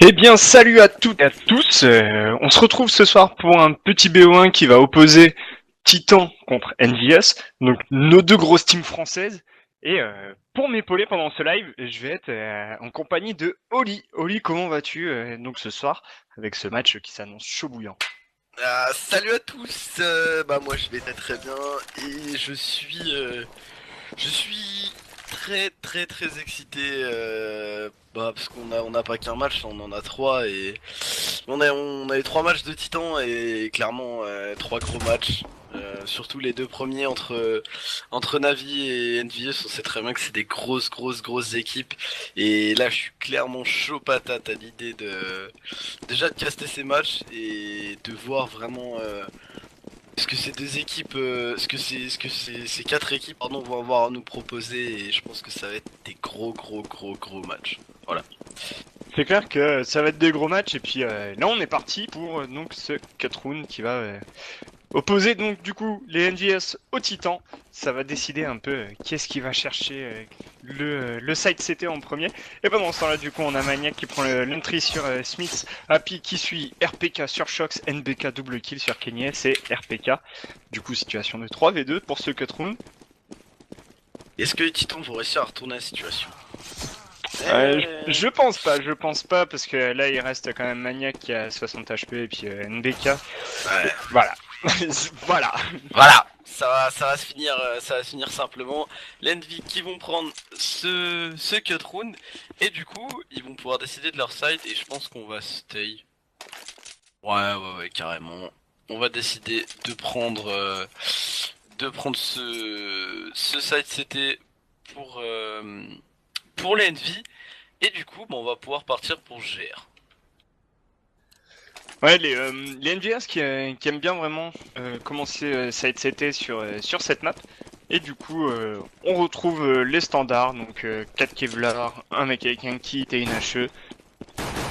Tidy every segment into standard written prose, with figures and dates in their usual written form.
Eh bien, salut à toutes et à tous. On se retrouve ce soir pour un petit BO1 qui va opposer Titan contre NVS, donc nos deux grosses teams françaises. Et pour m'épauler pendant ce live, je vais être en compagnie de Oli. Oli, comment vas-tu donc ce soir avec ce match qui s'annonce chaud bouillant? Salut à tous, moi je vais très bien et je suis très très très excité parce qu'on a pas qu'un match, on en a trois et on a les trois matchs de Titan et clairement trois gros matchs. Surtout les deux premiers entre Navi et NVS, on sait très bien que c'est des grosses équipes et là je suis clairement chaud patate à l'idée de déjà de caster ces matchs et de voir vraiment ce que ces deux équipes, ce que ces quatre équipes vont avoir à nous proposer et je pense que ça va être des gros matchs. Voilà. C'est clair que ça va être des gros matchs et puis là on est parti pour donc ce 4 rounds qui va opposer donc du coup les NGS aux Titans. Ça va décider un peu qui est-ce qui va chercher le side CT en premier. Et pendant ce temps-là, du coup, on a Maniac qui prend l'entry sur Smith, Happy qui suit RPK sur Shox, NBK double kill sur Kenny et RPK. Du coup, situation de 3v2 pour ce cut round. Est-ce que les Titans vont réussir à retourner la situation? Je pense pas parce que là il reste quand même Maniac qui a 60 HP et puis NBK. Ouais. Voilà. Voilà. Voilà, ça va se finir simplement. L'Envy qui vont prendre ce cut round et du coup ils vont pouvoir décider de leur side et je pense qu'on va stay. Ouais, carrément. On va décider de prendre ce side CT pour l'Envy et du coup on va pouvoir partir pour GR. Ouais, les NGS qui aiment bien vraiment commencer side CT sur cette map. Et du coup, on retrouve les standards, donc 4 Kevlar, un mec avec un kit et une HE,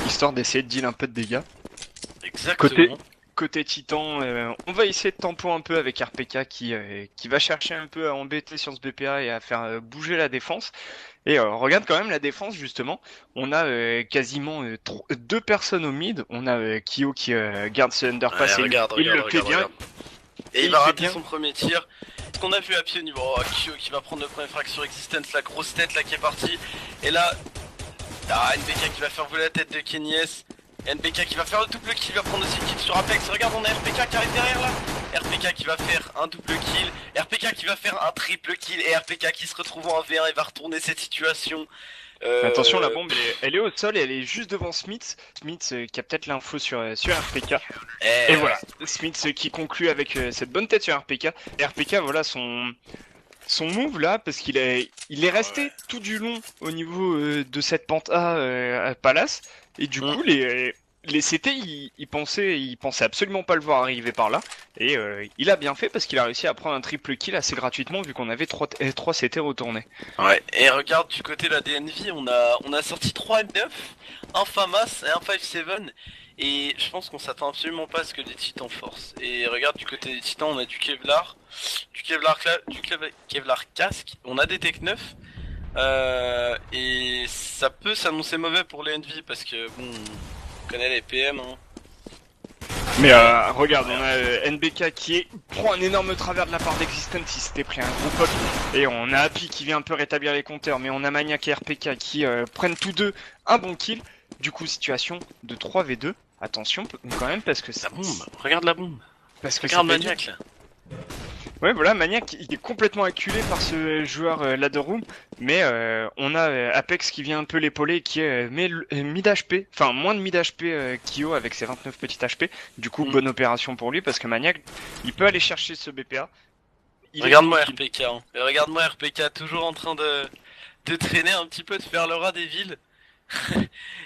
histoire d'essayer de deal un peu de dégâts. Côté, Exactement. côté Titan, on va essayer de tempo un peu avec RPK qui va chercher un peu à embêter sur ce BPA et à faire bouger la défense. Et regarde quand même la défense justement. On a quasiment deux personnes au mid. On a Kyo qui garde ce Ouais, underpass et regarde, il regarde, le fait regarde, bien. regarde. Et Et il il va fait rater bien. son premier tir. Ce qu'on a vu à pied au niveau Kyo qui va prendre le premier frag sur Existence, la grosse tête là qui est partie. Et là, NBK qui va faire voler la tête de Kenny S. NBK qui va faire le double kill, il va prendre aussi le kill sur Apex. Regarde, on a RPK qui arrive derrière là. RPK qui va faire un double kill. RPK qui va faire un triple kill. Et RPK qui se retrouve en V1 et va retourner cette situation. Attention, la Euh... bombe elle est au sol et elle est juste devant Smith. Smith qui a peut-être l'info sur RPK. Et Ouais. voilà, Smith qui conclut avec cette bonne tête sur RPK. Et RPK, voilà son move là, parce il est Ah ouais. resté tout du long au niveau de cette pente A à Palace. Et du Hmm. coup, les CT, ils pensaient absolument pas le voir arriver par là. Et il a bien fait parce qu'il a réussi à prendre un triple kill assez gratuitement vu qu'on avait 3 CT retournés. Ouais, et regarde du côté de la DNV, on a sorti 3 M9, un FAMAS et un 5-7, et je pense qu'on s'attend absolument pas à ce que les titans forcent. Et regarde du côté des titans, on a du Kevlar casque, on a des Tech 9, et ça peut s'annoncer mauvais pour les NV parce que bon, on connaît les PM, hein. Mais Mais regarde, on regarde. a NBK prend un énorme travers de la part d'Existence, il s'était pris un gros poke. Et on a Happy qui vient un peu rétablir les compteurs, mais on a Maniac et RPK qui prennent tous deux un bon kill. Du coup, situation de 3v2. Attention quand même La bombe, regarde la bombe, parce que ça regarde peut être dur. Maniac là. Ouais, voilà, Maniac, il est complètement acculé par ce joueur Ladder Room, mais on a Apex qui vient un peu l'épauler, qui est mid HP, enfin moins de mid HP Kyo avec ses 29 petites HP. Du coup, Hmm. bonne opération pour lui parce que Maniac, il peut aller chercher ce BPA. Il est Regarde-moi tranquille. RPK, hein. Et regarde-moi RPK, toujours en train de traîner un petit peu, de faire le rat des villes.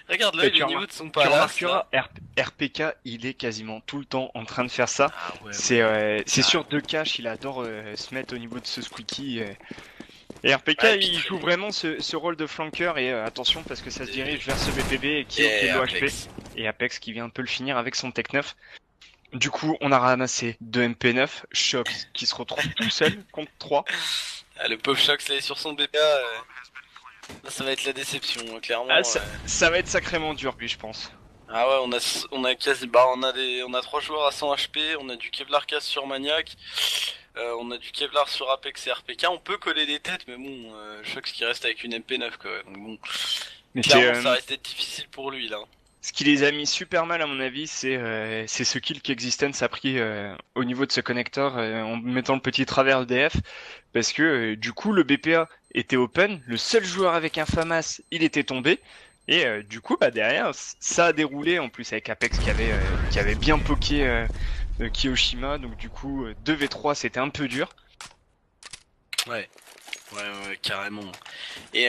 Regarde-le, Et il est au niveau de son tu palace là. remarqueras, RPK, il est quasiment tout le temps en train de faire ça. Ah C'est ouais, c'est sur carrément. deux caches, il adore se mettre au niveau de ce squeaky. Et RPK, Ouais, et puis il joue vraiment ce rôle de flanqueur et attention parce que ça se dirige vers ce BPB et Kyo qui est et low HP Apex. et Apex qui vient un peu le finir avec son Tech 9. Du coup, on a ramassé 2 MP9, Shox qui se retrouve tout seul contre 3. Ah, le pauvre Shox là est sur son BPA. Là, ça va être la déception, hein, clairement. Ah, ça va être sacrément dur, lui, je pense. Ah ouais, on a quasi, bah on a 3 joueurs à 100 HP, on a du Kevlar casse sur Maniac, on a du Kevlar sur Apex et RPK, on peut coller des têtes, mais bon, Shox qui reste avec une MP9 quoi, donc bon, Mais clairement ça reste difficile pour lui là. ce qui les a mis super mal, à mon avis, c'est ce kill qu'Existence a pris au niveau de ce connecteur en mettant le petit travers DF, parce que du coup, le BPA était open, le seul joueur avec un FAMAS, il était tombé. Et du coup, bah derrière, ça a déroulé en plus avec Apex qui avait bien poké Kiyoshima. Donc du coup, 2v3, c'était un peu dur. Ouais. Ouais, carrément. Et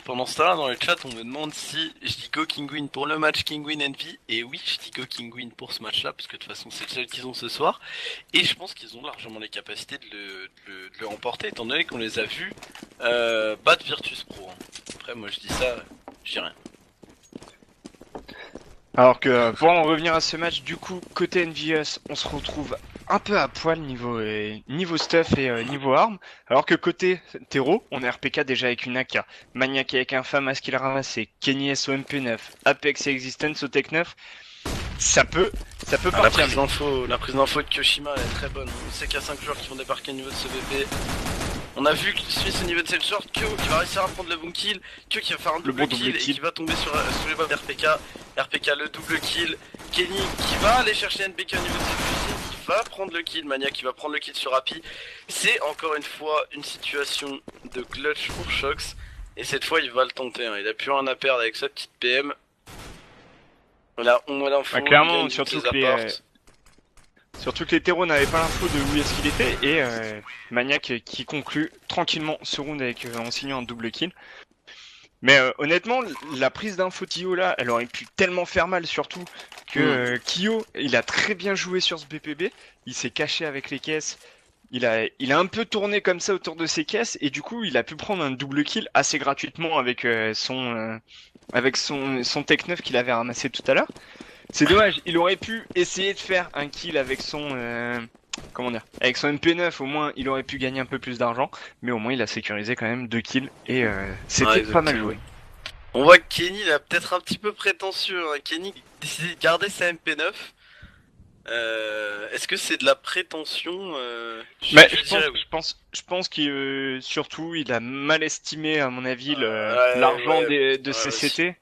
pendant ce temps-là, dans le chat, on me demande si je dis go Kinguin pour le match Kinguin Envy. Et oui, je dis go Kinguin pour ce match-là, parce que de toute façon, c'est le seul qu'ils ont ce soir. Et je pense qu'ils ont largement les capacités de le remporter, étant donné qu'on les a vus battre Virtus Pro. Hein. Après, moi, je dis ça, je dis rien. Alors que pour en revenir à ce match, du coup, côté NVS, on se retrouve un peu à poil niveau stuff et niveau armes. Alors que côté Terreau, on est RPK déjà avec une AK, Maniac avec un FAMAS qu'il a ramassé, Kenny S au MP9, Apex et Existence au Tech 9. Ça peut partir. La prise d'info de Kyoshima elle est très bonne. On sait qu'il y a 5 joueurs qui vont débarquer au niveau de ce BP. On a vu que Smith au niveau de cette short, Kyo qui va réussir à prendre le bon kill, Kyo qui va faire un double kill et qui va tomber sur les balles d'RPK. RPK le double kill, Kenny qui va aller chercher NBK au niveau de cette fusil, qui va prendre le kill, Mania qui va prendre le kill sur Happy. C'est encore une fois une situation de clutch pour Shox. Et cette fois il va le tenter, hein. Il a plus rien à perdre avec sa petite PM. Voilà, on a l'info. Bah, clairement, surtout que les terreaux n'avaient pas l'info de où est-ce qu'il était, et Maniac qui conclut tranquillement ce round avec, en signant un double kill. Mais honnêtement, la prise d'info Tio là, elle aurait pu tellement faire mal, surtout que Kyo, il a très bien joué sur ce BPB, il s'est caché avec les caisses, il a un peu tourné comme ça autour de ses caisses, et du coup il a pu prendre un double kill assez gratuitement avec son Tech 9 qu'il avait ramassé tout à l'heure. C'est dommage, il aurait pu essayer de faire un kill avec son avec son MP9, au moins il aurait pu gagner un peu plus d'argent, mais au moins il a sécurisé quand même 2 kills et c'était pas mal joué. On voit que Kenny il a peut-être un petit peu prétentieux, hein. Kenny a décidé de garder sa MP9. Est-ce que c'est de la prétention je pense qu'il surtout il a mal estimé à mon avis l'argent de CCT.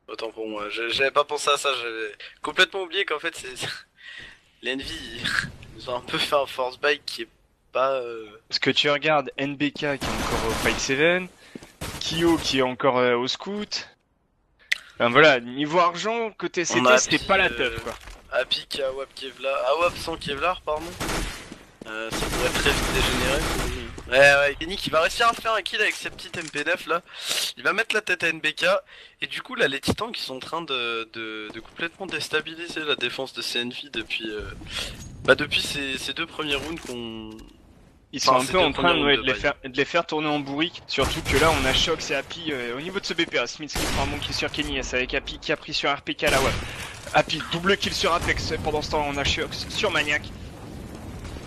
Autant pour moi, j'avais pas pensé à ça, j'avais complètement oublié qu'en fait c'est l'Envy ils ont un peu fait un force bike qui est pas Parce que tu regardes NBK qui est encore au Fight 7, Kyo qui est encore au Scout. Enfin, voilà, niveau argent, côté CT c'était pas la teuf quoi. Happy qui a Awap Kevlar, Awap sans Kevlar pardon. Ça pourrait très vite dégénérer. Ouais, Kenny qui va réussir à faire un kill avec sa petite MP9 là. Il va mettre la tête à NBK. Et du coup là les titans qui sont en train de complètement déstabiliser la défense de CNV depuis depuis ces 2 premiers rounds Ils sont un peu en train de les faire tourner en bourrique. Surtout que là on a Shox et Happy au niveau de ce BPA. Smith qui prend un bon kill sur Kenny S avec Happy qui a pris sur RPK là ouais. Happy double kill sur Apex. Pendant ce temps on a Shox sur Maniac.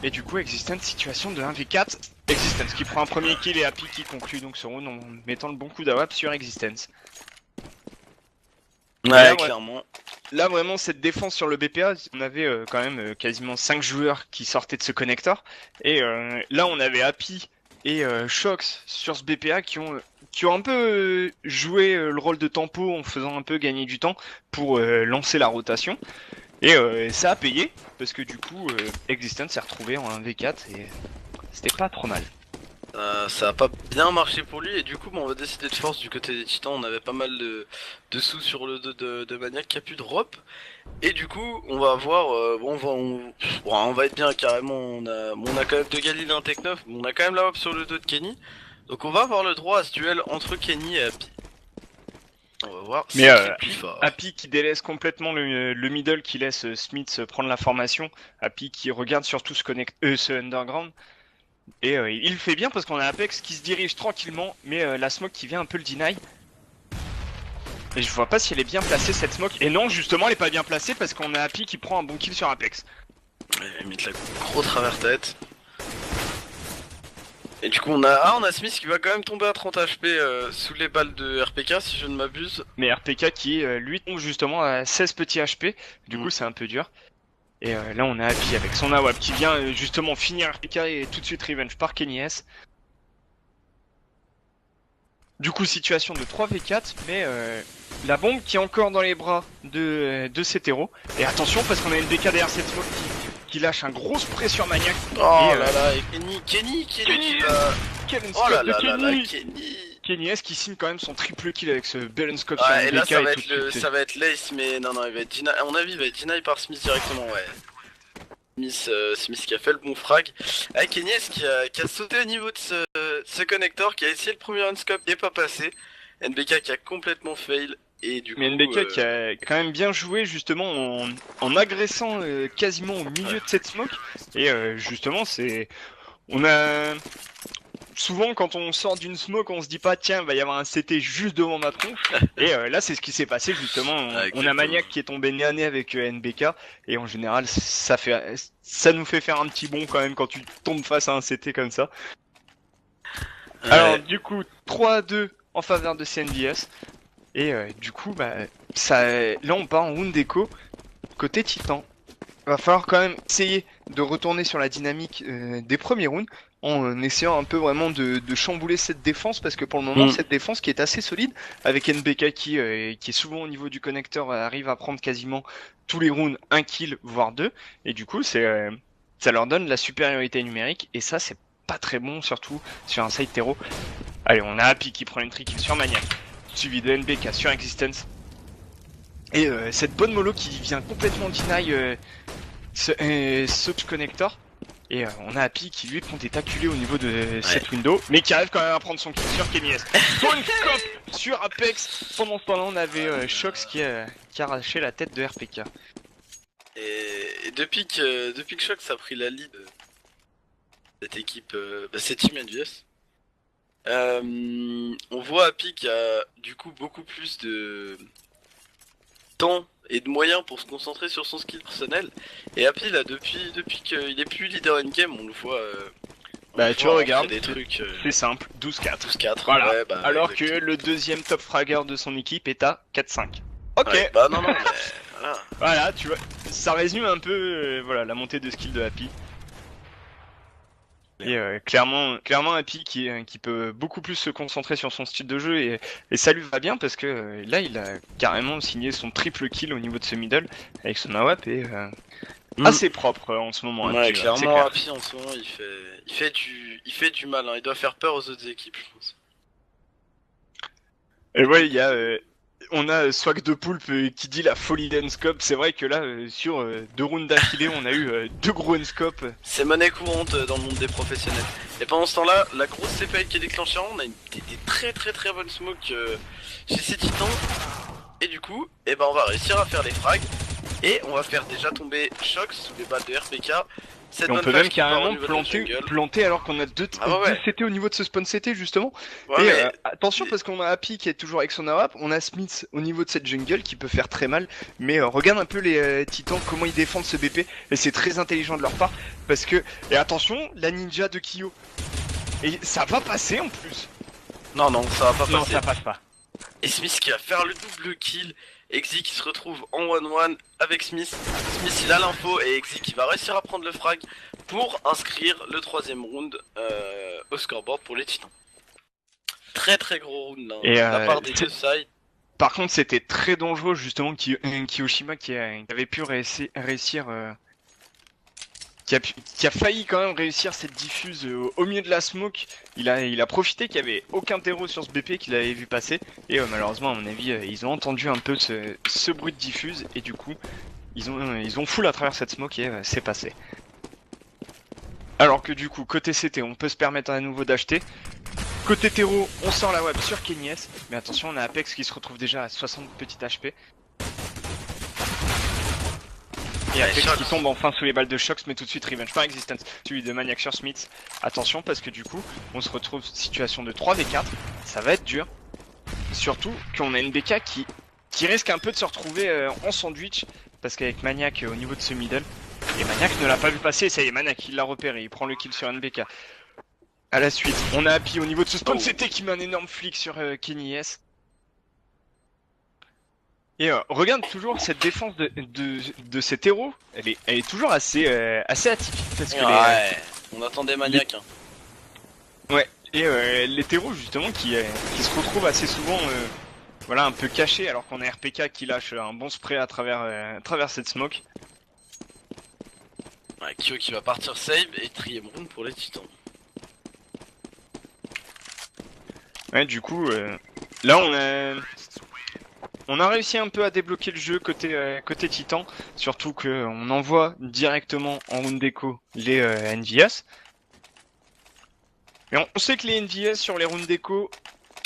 Et du coup, Existence, situation de 1v4. Existence qui prend un premier kill et Happy qui conclut donc ce round en mettant le bon coup d'AWAP sur Existence. Ouais, là, clairement. Là, vraiment, cette défense sur le BPA, on avait quand même quasiment 5 joueurs qui sortaient de ce connecteur. Et là, on avait Happy et Shox sur ce BPA qui ont un peu joué le rôle de tempo en faisant un peu gagner du temps pour lancer la rotation. Et ça a payé, parce que du coup, Existence s'est retrouvé en 1v4 et c'était pas trop mal. Ça a pas bien marché pour lui, et du coup, on va décider de force du côté des titans. On avait pas mal de sous sur le dos de Maniac qui a plus de drop. Et du coup, on va avoir. On va être bien carrément. On a quand même 2 Galil et un Tech 9. On a quand même la hop sur le dos de Kenny. Donc, on va avoir le droit à ce duel entre Kenny et Happy. On va voir. Mais Happy qui délaisse complètement le middle, qui laisse Smith prendre la formation. Happy qui regarde surtout ce underground. Et il le fait bien parce qu'on a Apex qui se dirige tranquillement, mais la smoke qui vient un peu le deny. Et je vois pas si elle est bien placée cette smoke. Et non, justement, elle est pas bien placée parce qu'on a Happy qui prend un bon kill sur Apex. Il met la gros travers tête. Et du coup, on a Smith qui va quand même tomber à 30 HP sous les balles de RPK, si je ne m'abuse. Mais RPK qui, lui, tombe justement à 16 petits HP. Du Mm. coup, c'est un peu dur. Et là, on a Happy avec son AWP qui vient justement finir RPK et tout de suite revenge par Kenny S. Du coup, situation de 3v4, mais la bombe qui est encore dans les bras de cet héros. Et attention, parce qu'on a une BK derrière cette smoke qui lâche un gros spray sur Maniac. Oh Et, là là, et Kenny qui va... Quel Oh là unscope de là là là, Kenny! Kenny. Kenny S qui signe quand même son triple kill avec ce bel unscope sur Ouais, une et là BK ça va et être tout de suite. ça va être Lace, mais non, il va être deny. À mon avis, il va être deny par Smith directement, ouais. Smith qui a fait le bon frag. Avec Kenyes qui a sauté au niveau de ce connector, qui a essayé le premier unscope et pas passé. NBK qui a complètement fail. Et du Mais coup, NBK qui a quand même bien joué justement en agressant quasiment au milieu de cette smoke. Et justement, c'est. On a. Souvent, quand on sort d'une smoke, on se dit pas, tiens, va y avoir un CT juste devant ma tronche. Et là, c'est ce qui s'est passé justement. On a Maniac qui est tombé nez à nez avec NBK. Et en général, ça nous fait faire un petit bond quand même quand tu tombes face à un CT comme ça. ouais. Alors, du coup, 3-2 en faveur de CNBS. Et du coup, bah, là, on part en round déco côté Titan. Va falloir quand même essayer de retourner sur la dynamique des premiers rounds en essayant un peu vraiment de chambouler cette défense parce que pour le moment cette défense qui est assez solide avec NBK qui est souvent au niveau du connecteur arrive à prendre quasiment tous les rounds un kill voire deux et du coup ça leur donne la supériorité numérique et ça c'est pas très bon surtout sur un side terreau. Allez, on a Happy qui prend une trick sur Maniac suivi de NBK sur Existence et cette bonne mollo qui vient complètement deny ce connector. Et on a Happy qui lui prend des taculés au niveau de cette window, mais qui arrive quand même à prendre son kill sur Kenny S. Bonne scope sur Apex. Pendant ce temps-là, on avait Shox qui arrachait la tête de RPK. Et depuis que Shox a pris la lead, cette équipe, cette team NVS, on voit Happy qui a du coup beaucoup plus de temps et de moyens pour se concentrer sur son skill personnel. Et Happy là depuis qu'il est plus leader in game, on le voit. Bah tu regardes, des trucs. C'est simple, 12-4. 12-4. Voilà. Ouais, alors exactement. que le deuxième top fragger de son équipe est à 4-5. Ok. Ouais, bah non, mais voilà. Voilà, tu vois, ça résume un peu voilà la montée de skill de Happy. Et clairement Happy qui peut beaucoup plus se concentrer sur son style de jeu et ça lui va bien parce que là il a carrément signé son triple kill au niveau de ce middle avec son AWP et assez propre en ce moment. Ouais, Happy, clairement Happy en ce moment il fait du mal, hein. Il doit faire peur aux autres équipes, je pense. Et ouais, on a Swag de Poulpe qui dit la folie d'Enscope. C'est vrai que là, sur 2 rounds d'affilée, on a eu 2 gros Enscopes. C'est monnaie courante dans le monde des professionnels. Et pendant ce temps-là, la grosse CPI qui est déclenchée, on a des très bonnes smokes chez ces titans. Et du coup, on va réussir à faire les frags. Et on va faire déjà tomber Shox sous les balles de RPK. Et on peut même carrément planter alors qu'on a deux CT au niveau de ce spawn CT justement. Ouais, et attention parce qu'on a Happy qui est toujours avec son AWP, on a Smith au niveau de cette jungle qui peut faire très mal. Mais regarde un peu les titans, comment ils défendent ce BP. Et c'est très intelligent de leur part parce que... Et attention, la ninja de Kyo. Et ça va passer en plus. Non, ça va pas passer. Non, ça passe pas. Et Smith qui va faire le double kill. Exi qui se retrouve en 1-1 avec Smith. Smith il a l'info et Exi qui va réussir à prendre le frag pour inscrire le 3ème round au scoreboard pour les titans. Très gros round hein, de la part des deux sides. Par contre c'était très dangereux justement Kiyoshima qui avait pu réussir... Qui a failli quand même réussir cette diffuse au milieu de la smoke. Il a profité qu'il n'y avait aucun terreau sur ce BP qu'il avait vu passer. Et malheureusement, à mon avis, ils ont entendu un peu ce bruit de diffuse. Et du coup, ils ont full à travers cette smoke et c'est passé. Alors que du coup, côté CT, on peut se permettre à nouveau d'acheter. Côté terreau, on sort la web sur Kenny S. Mais attention, on a Apex qui se retrouve déjà à 60 petits HP. Et Apex qui tombe enfin sous les balles de Shox, mais tout de suite revenge par Existence, celui de Maniac sur Smith. Attention parce que du coup, on se retrouve situation de 3v4, ça va être dur. Surtout qu'on a une BK qui risque un peu de se retrouver en sandwich, parce qu'avec Maniac au niveau de ce middle, et Maniac ne l'a pas vu passer, ça y est, Maniac il l'a repéré, il prend le kill sur NBK. À la suite, on a Happy au niveau de ce spawn. Oh. C'était qui met un énorme flic sur Kenny S. Et regarde toujours cette défense de cet héros. Elle est toujours assez atypique. Parce que Ouais, on attendait maniaque. Hein. Ouais, et les terreaux justement qui se retrouvent assez souvent voilà, un peu cachés alors qu'on a RPK qui lâche un bon spray à travers cette smoke. Ouais, Kyo qui va partir save et Trième Rune pour les titans. Ouais, du coup, là on a réussi un peu à débloquer le jeu côté Titan, surtout que on envoie directement en round déco les NVS. Et on sait que les NVS sur les rounds déco,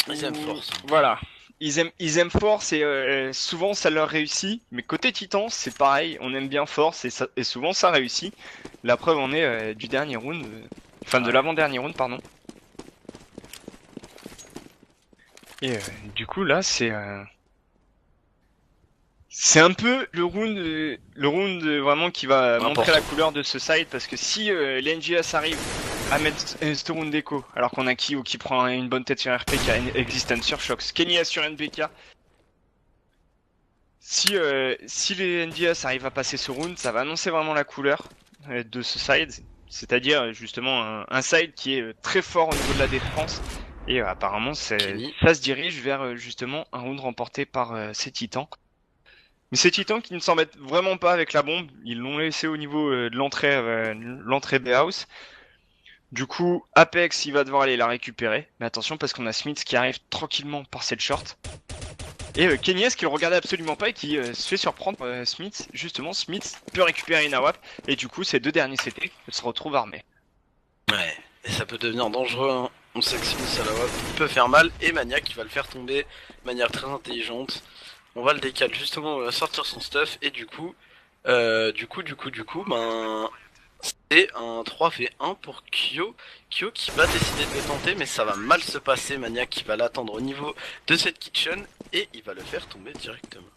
Ils aiment force. voilà, ils aiment force et souvent ça leur réussit. Mais côté Titan, c'est pareil, on aime bien force et souvent ça réussit. La preuve en est du dernier round, enfin de l'avant-dernier round, pardon. Et du coup là c'est un peu le round vraiment qui va montrer la couleur de ce side parce que si les NGS arrivent à mettre ce round déco alors qu'on a Kyo qui prend une bonne tête sur RPK, Existence sur Shox, Kenny S sur NBK, si les NGS arrivent à passer ce round, ça va annoncer vraiment la couleur de ce side, c'est-à-dire justement un side qui est très fort au niveau de la défense et apparemment ça se dirige vers justement un round remporté par ces titans. Mais ces titans qui ne s'embêtent vraiment pas avec la bombe, ils l'ont laissé au niveau de l'entrée B-House. Du coup, Apex, il va devoir aller la récupérer. Mais attention parce qu'on a Smith qui arrive tranquillement par cette short. Et Kenny S qui le regardait absolument pas et qui se fait surprendre Smith. Justement, Smith peut récupérer une AWP. Et du coup, ces deux derniers CT se retrouvent armés. Ouais, et ça peut devenir dangereux. Hein. On sait que Smith à la WAP, il peut faire mal. Et Maniac, qui va le faire tomber de manière très intelligente. On va le décaler justement, on va sortir son stuff. Et du coup, ben... c'est un 3v1 pour Kyo. Kyo qui va décider de le tenter, mais ça va mal se passer. Maniac qui va l'attendre au niveau de cette kitchen et il va le faire tomber directement.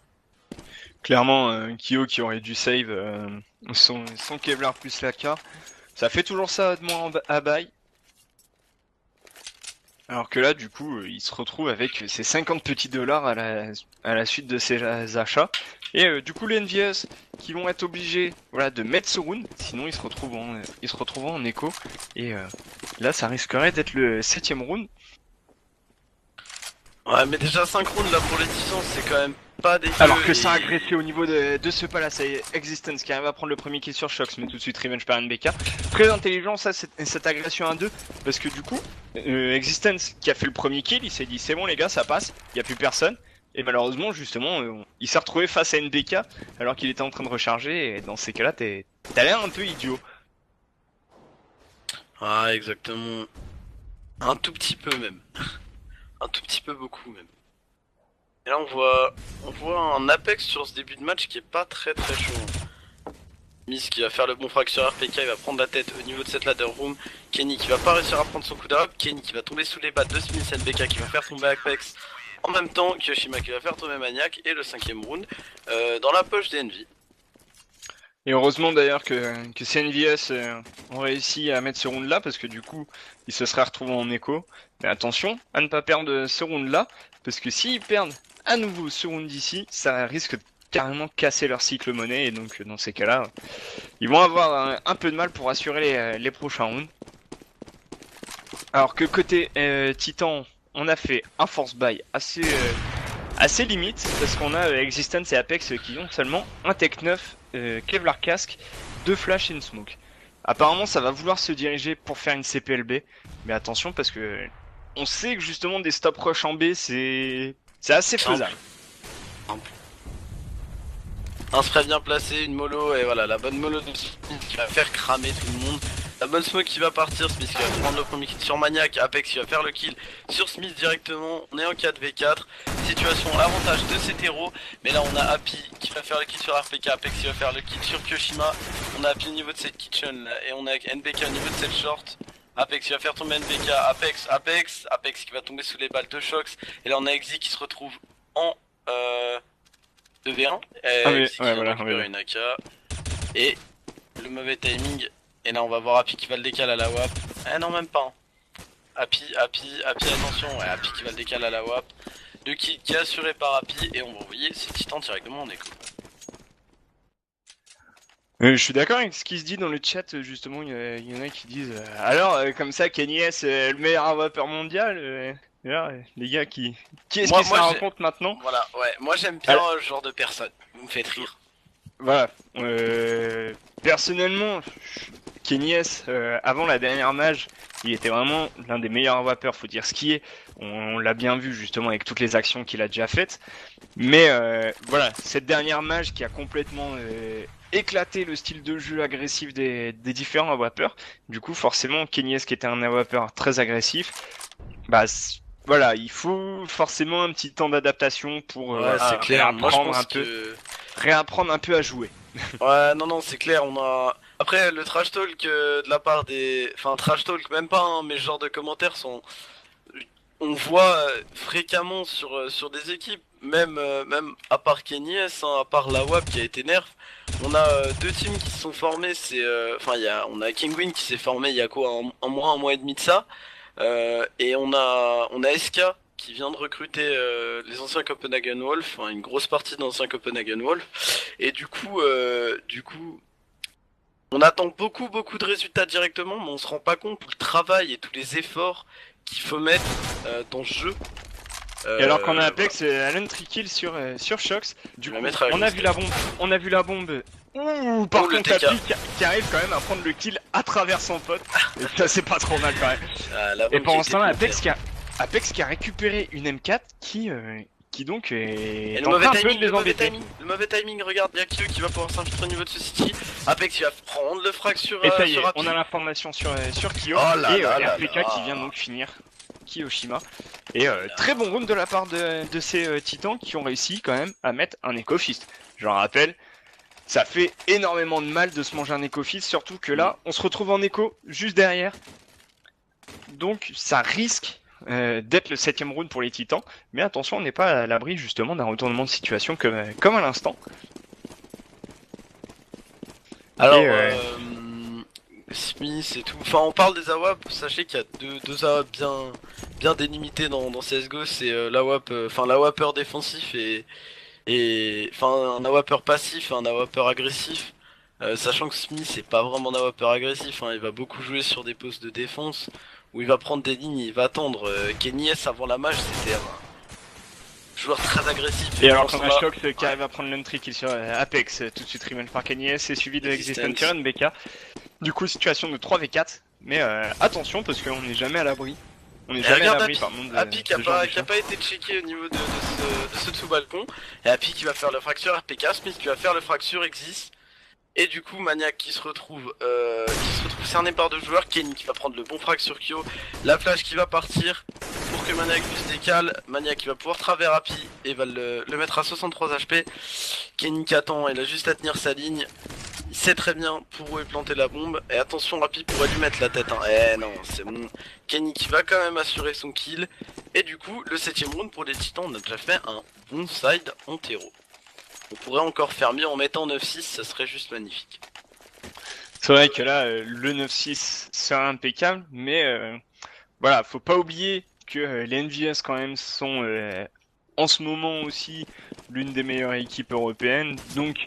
Clairement, Kyo qui aurait dû save son Kevlar plus la K. Ça fait toujours ça de moins à bail. Alors que là, du coup, il se retrouve avec ses 50 petits dollars à la suite de ses achats. Et du coup, les NVS qui vont être obligés voilà, de mettre ce round, sinon ils se retrouvent en écho. Et là, ça risquerait d'être le 7ème round. Ouais, mais déjà 5 rounds là pour les titans, c'est quand même pas dégueu. Alors que ça a agressé au niveau de ce palace, et Existence qui arrive à prendre le premier kill sur Shox, mais tout de suite revenge par NBK. Très intelligent ça, cette agression à 2, parce que du coup, Existence qui a fait le premier kill, il s'est dit c'est bon les gars, ça passe, il y a plus personne. Et malheureusement, justement, il s'est retrouvé face à NBK alors qu'il était en train de recharger, et dans ces cas-là, t'as l'air un peu idiot. Ah, exactement. Un tout petit peu même. Un tout petit peu beaucoup même. Et là on voit un Apex sur ce début de match qui est pas très chaud. Miss qui va faire le bon frag sur RPK, il va prendre la tête au niveau de cette ladder room. Kenny qui va pas réussir à prendre son coup d'arrêt. Kenny qui va tomber sous les battes de Smith, NBK qui va faire tomber Apex. En même temps, Kyoshima qui va faire tomber Maniac. Et le 5ème round dans la poche des Envy. Et heureusement d'ailleurs que CNVS ont réussi à mettre ce round là parce que du coup ils se seraient retrouvés en écho. Mais attention à ne pas perdre ce round là parce que s'ils perdent à nouveau ce round d'ici, ça risque de carrément casser leur cycle monnaie et donc dans ces cas là ils vont avoir un peu de mal pour assurer les prochains rounds. Alors que côté Titan on a fait un force buy assez limite parce qu'on a Existence et Apex qui ont seulement un Tech 9, Kevlar Casque, 2 Flash et une Smoke. Apparemment ça va vouloir se diriger pour faire une CPLB, mais attention parce que on sait que justement des stop rush en B c'est assez faisable. Un spray bien placé, une mollo et voilà la bonne mollo de Smith qui va faire cramer tout le monde. La bonne smoke qui va partir, Smith qui va prendre le premier kill sur Maniac, Apex qui va faire le kill sur Smith directement, on est en 4v4, situation avantage de cet héros, mais là on a Happy qui va faire le kill sur RPK, Apex qui va faire le kill sur Kyoshima, on a Happy au niveau de cette kitchen là, et on a NBK au niveau de cette short, Apex qui va faire tomber NBK, Apex qui va tomber sous les balles de Shox, et là on a Exi qui se retrouve en 2v1, Exi qui va récupérer une AK, et le mauvais timing. Et là on va voir Happy qui va le décaler à la WAP. Eh non même pas. Happy, attention, ouais, Happy qui va le décaler à la WAP. Le kill qui est assuré par Happy et on va envoyer ses titans directement en écho. Je suis d'accord avec ce qui se dit dans le chat, justement, il y en a qui disent alors, comme ça, Kenny S, le meilleur vapeur mondial alors, les gars, qui est-ce qui se Moi, rencontre maintenant? voilà, ouais, moi j'aime bien ce genre de personne. Vous me faites rire. Voilà. Personnellement, Kenny S, avant la dernière mage, il était vraiment l'un des meilleurs vapeurs, faut dire ce qui est. On l'a bien vu justement avec toutes les actions qu'il a déjà faites. Mais voilà, cette dernière mage qui a complètement éclaté le style de jeu agressif des différents AWPers. Du coup, forcément, Kenny S qui était un AWPer très agressif, bah voilà, il faut forcément un petit temps d'adaptation pour Ouais, c'est clair. Moi je pense que réapprendre un peu à jouer. ouais, non, c'est clair. On a après le trash talk de la part des, enfin trash talk même pas, hein, mais ce genre de commentaires sont, on voit fréquemment sur des équipes, même à part Kenny S, hein, à part la WAP qui a été nerf. On a deux teams qui se sont formés. C'est, enfin on a Kingwin qui s'est formé il y a quoi, un mois et demi de ça. Et on a SK qui vient de recruter les anciens Copenhagen Wolf, enfin, une grosse partie d'anciens Copenhagen Wolf. Et du coup, on attend beaucoup de résultats directement, mais on se rend pas compte tout le travail et tous les efforts qu'il faut mettre dans ce jeu. Et alors qu'on a Apex Alan Trikill sur Shox, du coup, on a vu la bombe. Ouh, par contre, Happy qui arrive quand même à prendre le kill à travers son pote. Et ça, c'est pas trop mal quand même. Et pendant ce temps-là, Apex qui a récupéré une M4 qui donc est le en mauvais train timing, de les embêter. le mauvais timing, regarde, il y a Kyo qui va pouvoir s'infiltrer au niveau de ce city. Apex il va prendre le frag sur Et ça y est, sur on a l'information sur Kyo et RPK qui vient donc finir Kiyoshima. Et très bon round de la part de ces titans qui ont réussi quand même à mettre un Echo Fist. Je rappelle, ça fait énormément de mal de se manger un Echo Fist, surtout que là, on se retrouve en écho juste derrière. Donc ça risque d'être le 7ème round pour les titans. Mais attention, on n'est pas à l'abri justement d'un retournement de situation comme à l'instant. Alors, Smith et tout. Enfin, on parle des AWP. Sachez qu'il y a deux AWP bien délimités dans CSGO. C'est l'AWP, enfin l'AWPer défensif et enfin un AWPer passif, un AWPer agressif. Sachant que Smith c'est pas vraiment un AWPer agressif. Hein, il va beaucoup jouer sur des postes de défense où il va prendre des lignes, il va attendre. Kenny S avant la mage, c'était un joueur très agressif. Et alors qu'on a Shox qui arrive à prendre l'entry kill sur Apex, tout de suite remake par Kenny S, et suivi de Existence sur NBK. Du coup, situation de 3v4, mais attention parce qu'on n'est jamais à l'abri. On n'est jamais à l'abri, pardon. Happy qui a pas été checké au niveau de ce sous-balcon. Et Happy qui va faire le fracture RPK, Smith qui va faire le fracture Exis. Et du coup, Maniac qui se retrouve cerné par deux joueurs. Kenny qui va prendre le bon frag sur Kyo. La flash qui va partir pour que Maniac puisse décale. Maniac qui va pouvoir travers Happy et va le mettre à 63 HP. Kenny qui attend, il a juste à tenir sa ligne. Il sait très bien pour où est planter la bombe. Et attention, Happy pourrait lui mettre la tête. Hein. Eh non, c'est bon. Kenny qui va quand même assurer son kill. Et du coup, le 7ème round pour les titans, on a déjà fait un bon side en terreau. On pourrait encore faire mieux en mettant 9-6, ça serait juste magnifique. C'est vrai que là, le 9-6 serait impeccable, mais voilà, faut pas oublier que les NVS quand même sont en ce moment aussi l'une des meilleures équipes européennes, donc...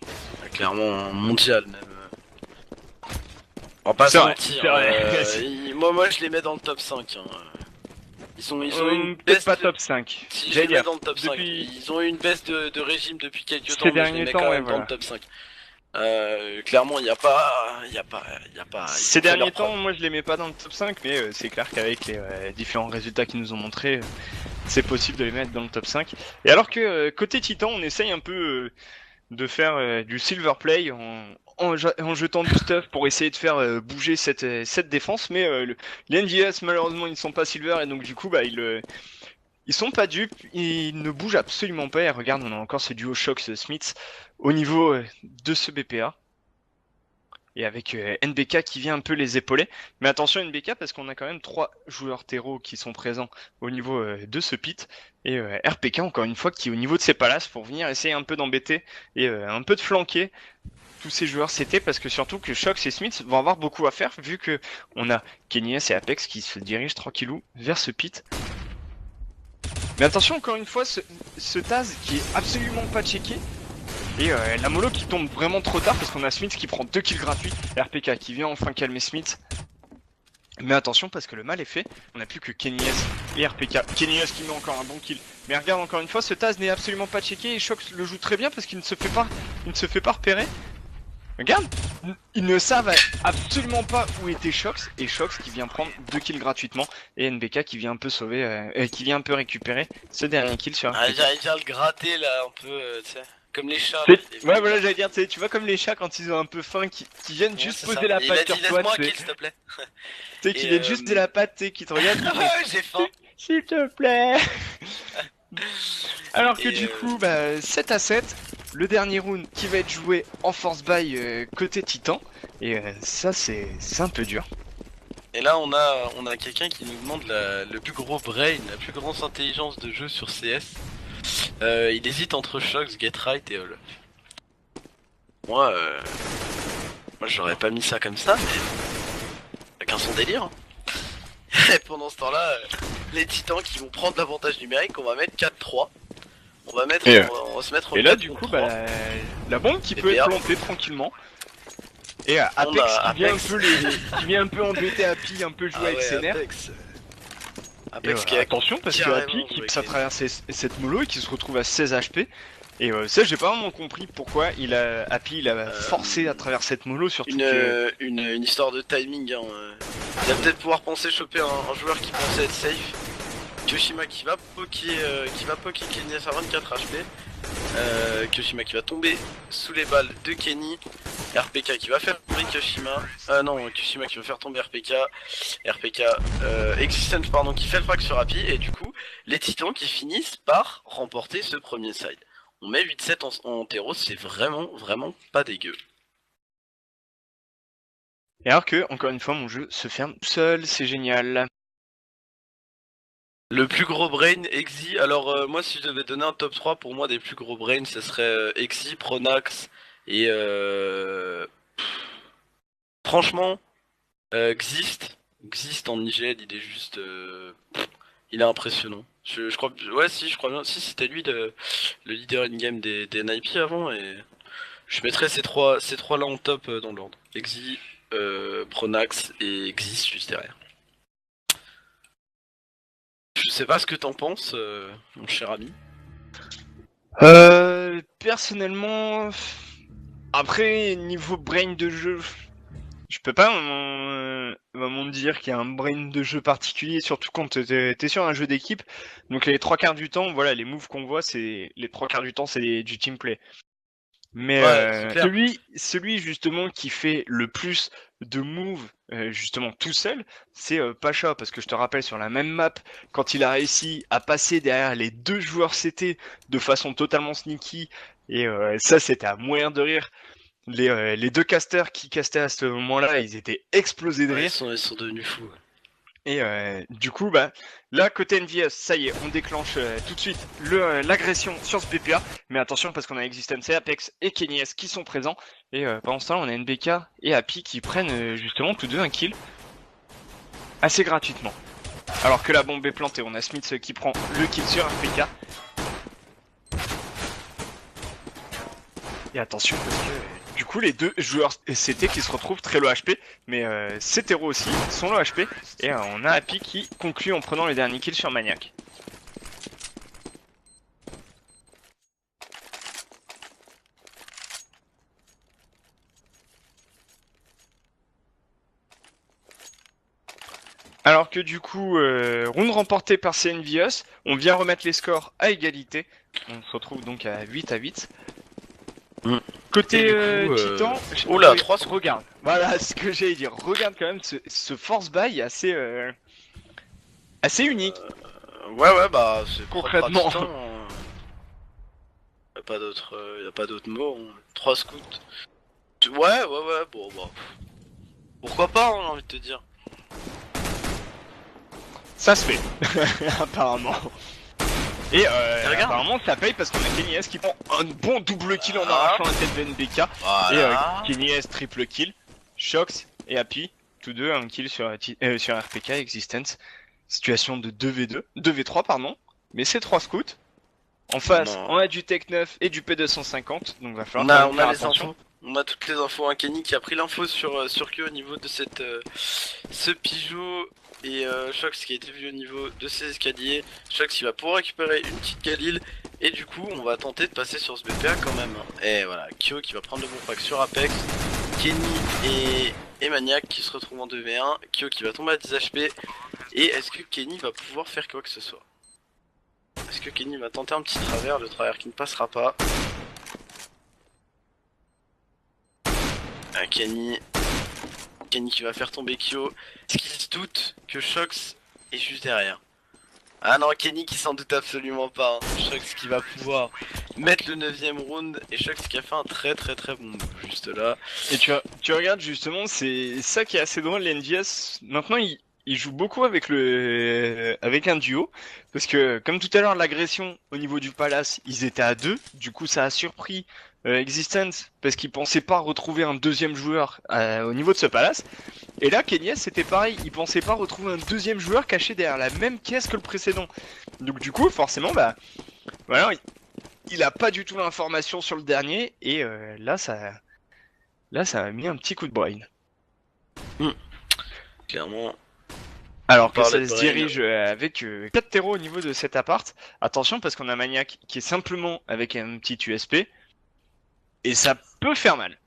Clairement mondial même. On va pas se mentir, moi je les mets dans le top 5. Hein. Ils ont une baisse pas top 5. Si je les mets dans le top 5. Ils ont eu une baisse de régime depuis quelques temps, mais je les mets quand même dans le top 5. Clairement, il y a pas. Ces derniers temps, moi je les mets pas dans le top 5, mais c'est clair qu'avec les différents résultats qu'ils nous ont montrés, c'est possible de les mettre dans le top 5. Et alors que côté Titan, on essaye un peu de faire du silver play en jetant du stuff pour essayer de faire bouger cette défense, mais les NVS malheureusement ils ne sont pas silver et donc du coup bah ils sont pas dupes, ils ne bougent absolument pas et regarde on a encore ce duo Shox Smith au niveau de ce BPA. Et avec NBK qui vient un peu les épauler. Mais attention NBK parce qu'on a quand même 3 joueurs terreau qui sont présents au niveau de ce pit. Et RPK encore une fois qui est au niveau de ses palaces pour venir essayer un peu d'embêter et un peu de flanquer tous ces joueurs CT parce que surtout que Shox et Smith vont avoir beaucoup à faire vu que on a Kenny S et Apex qui se dirigent tranquillou vers ce pit. Mais attention encore une fois, ce Taz qui est absolument pas checké. Et la mollo qui tombe vraiment trop tard parce qu'on a Smith qui prend 2 kills gratuits. RPK qui vient enfin calmer Smith. Mais attention parce que le mal est fait. On n'a plus que Kenny S et RPK. Kenny S qui met encore un bon kill. Mais regarde encore une fois, ce Taz n'est absolument pas checké et Shox le joue très bien parce qu'il ne se fait pas repérer. Regarde, ils ne savent absolument pas où était Shox et Shox qui vient prendre 2 kills gratuitement et NBK qui vient un peu sauver, qui vient un peu récupérer ce dernier kill sur RPK. Il vient le gratter là un peu, tu sais. Comme les chats. Ouais, voilà, j'allais dire, tu vois, comme les chats quand ils ont un peu faim, qui viennent Ouais, juste c'est poser ça. la Il patte a dit sur toi, laisse-moi tu sais. kill s'il te plaît. Tu sais, qui Et, viennent juste poser la patte, tu sais, qui te regardent. J'ai faim. S'il te plaît. Alors que Et, du coup, bah, 7 à 7, le dernier round qui va être joué en force buy côté Titan. Et ça, c'est un peu dur. Et là on a quelqu'un qui nous demande le plus gros brain, la plus grosse intelligence de jeu sur CS. Il hésite entre Shox, Get Right et All. Moi j'aurais pas mis ça comme ça, mais chacun son délire. Hein. Et pendant ce temps-là, les titans qui vont prendre l'avantage numérique, on va mettre 4-3. On va se mettre en Et là, 4 du contre coup, 3. bah, la bombe qui Et peut être PA. plantée tranquillement. Et Apex On a qui vient Apex. qui vient un peu embêter Happy, un peu jouer avec ses nerfs. Apex. Et Apex qui a attention parce que carrément Happy qui joué passe à avec travers cette mollo et qui se retrouve à 16 HP. Et ça j'ai pas vraiment compris pourquoi Happy il a forcé à travers cette mollo surtout une histoire de timing. Hein. Il va peut-être pouvoir penser choper un joueur qui pensait être safe. Kyoshima qui va poker Kenny à 24 HP. Kyoshima qui va tomber sous les balles de Kenny. RPK qui va faire tomber Kyoshima. Non, Kyoshima qui va faire tomber RPK. RPK Existence pardon qui fait le frag sur Happy. Et du coup, les titans qui finissent par remporter ce premier side. On met 8-7 en terreau, c'est vraiment pas dégueu. Et alors que, encore une fois, mon jeu se ferme seul, c'est génial. Le plus gros brain, Exi. Alors moi si je devais donner un top 3 pour moi des plus gros brains, ce serait Exi, Pronax et franchement Xist en IGL, il est juste il est impressionnant. Je crois je crois bien si c'était lui le leader in-game des NIP avant et je mettrais ces trois là en top dans l'ordre. Exi, Pronax et Xist juste derrière. Je sais pas ce que t'en penses, mon cher ami. Personnellement, après niveau brain de jeu, je peux pas vraiment dire qu'il y a un brain de jeu particulier, surtout quand t'es sur un jeu d'équipe. Donc les 3 quarts du temps, voilà, les moves qu'on voit, c'est les 3 quarts du temps, c'est du teamplay. Mais Ouais, c'est clair. celui justement qui fait le plus de moves justement tout seul, c'est Pacha, parce que je te rappelle sur la même map, quand il a réussi à passer derrière les 2 joueurs CT de façon totalement sneaky, et ça c'était à mourir de rire. Les 2 casters qui castaient à ce moment-là, ils étaient explosés de Ouais, rire. ils sont devenus fous. Et du coup, bah, là, côté NVS, ça y est, on déclenche tout de suite l'agression sur ce BPA. Mais attention, parce qu'on a Existence, Apex et Kenny S qui sont présents. Et pendant ce temps, on a NBK et Happy qui prennent justement tous deux un kill. Assez gratuitement. Alors que la bombe est plantée, on a Smith qui prend le kill sur RPK. Et attention, parce que du coup, les 2 joueurs CT qui se retrouvent très low HP, mais CTRO aussi sont low HP. Et on a Happy qui conclut en prenant le dernier kill sur Maniac. Alors que du coup, round remporté par CNVS, on vient remettre les scores à égalité. On se retrouve donc à 8 à 8. Côté du coup, Titan, oula, 3 secondes. regarde, voilà ce que j'allais dire. Regarde quand même ce force buy assez unique. Ouais, bah c'est Concrètement. propre à Titan, y a pas d'autre mot. Hein. 3 scouts. Ouais, bon bah. Pourquoi pas, hein, j'ai envie de te dire. Ça se fait, apparemment. Et regarde. apparemment ça paye parce qu'on a Kenny S qui prend un bon double kill en Ah. arrachant la tête de NBK. Voilà. Et Kenny S triple kill. Shox et Happy, tous deux un kill sur RPK Existence. Situation de 2v2, 2v3 pardon. Mais c'est 3 scouts. En face, Non. on a du Tech 9 et du P250. Donc va On falloir a, quand même on faire a les attention. infos. On a toutes les infos. Un Kenny qui a pris l'info sur Q au niveau de cette ce Pigeot et Shox qui a été vu au niveau de ses escaliers. Shox qui va pouvoir récupérer une petite Galil. Et du coup, on va tenter de passer sur ce BPA quand même. Et voilà, Kyo qui va prendre le bon pack sur Apex. Kenny et Maniac qui se retrouvent en 2v1. Kyo qui va tomber à 10 HP. Et est-ce que Kenny va pouvoir faire quoi que ce soit? Est-ce que Kenny va tenter un petit travers, le travers qui ne passera pas? Kenny qui va faire tomber Kyo. Est-ce qu'il se doute que Shox est juste derrière? Ah non, Kenny qui s'en doute absolument pas. Hein. Shox qui va pouvoir mettre le 9ème round. Et Shox qui a fait un très bon move juste là. Et tu regardes justement, c'est ça qui est assez drôle, les NGS. Maintenant, ils jouent beaucoup avec avec un duo. Parce que, comme tout à l'heure, l'agression au niveau du palace, ils étaient à 2. Du coup, ça a surpris Existence. Parce qu'ils pensaient pas retrouver un deuxième joueur au niveau de ce palace. Et là, Kenyes, c'était pareil. Ils pensaient pas retrouver un deuxième joueur caché derrière la même caisse que le précédent. Donc, du coup, forcément, bah, voilà, il a pas du tout l'information sur le dernier. Et là, ça a mis un petit coup de brain. Clairement. Alors On que ça parlait de se brain. dirige avec 4 terreaux au niveau de cet appart. Attention parce qu'on a Maniac qui est simplement avec un petit USP. Et ça peut faire mal.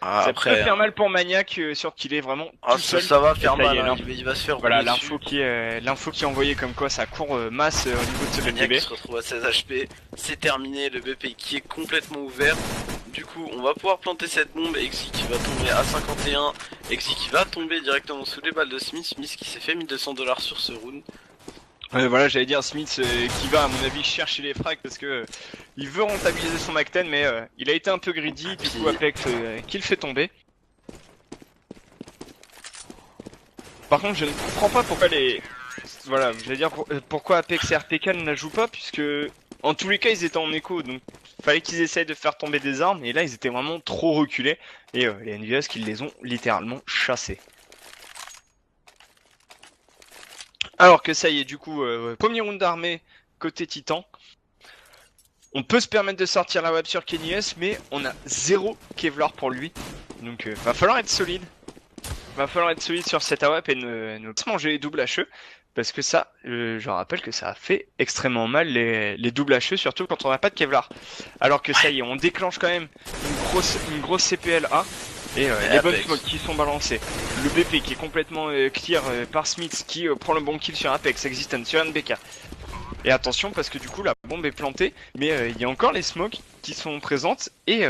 Ah, Ça après, peut faire mal pour Maniac sur qu'il est vraiment ah, tout seul. ça va faire ça y est, mal, hein. l'info- Il va se faire Voilà rouler dessus. l'info qui est envoyée comme quoi ça court masse au niveau de ce Maniac BPB. qui se retrouve à 16 HP, c'est terminé, le BP qui est complètement ouvert. Du coup, on va pouvoir planter cette bombe. Exi qui va tomber à 51. Exi qui va tomber directement sous les balles de Smith. Smith qui s'est fait 1200$ sur ce round. Voilà, j'allais dire Smith qui va à mon avis chercher les frags parce que il veut rentabiliser son Mac 10 mais il a été un peu greedy. Du coup Apex qui le fait tomber. Par contre, je ne comprends pas pourquoi voilà, j'allais dire pourquoi Apex et RPK ne la jouent pas, puisque en tous les cas ils étaient en écho, donc fallait qu'ils essayent de faire tomber des armes, et là ils étaient vraiment trop reculés, et les NVS qui les ont littéralement chassés. Alors que ça y est, du coup, premier round d'armée côté Titan. On peut se permettre de sortir la web sur Kenny S, mais on a 0 Kevlar pour lui, donc va falloir être solide. Va falloir être solide sur cette AWP et ne pas manger les doubles HE. Parce que ça, je rappelle que ça a fait extrêmement mal les doubles HE, surtout quand on n'a pas de Kevlar. Alors que ça y est, on déclenche quand même une grosse CPLA. Et les bonnes smokes qui sont balancées. Le BP qui est complètement clear par Smith qui prend le bon kill sur Apex, Existence sur NBK. Et attention parce que du coup la bombe est plantée, mais il y a encore les smokes qui sont présentes. Et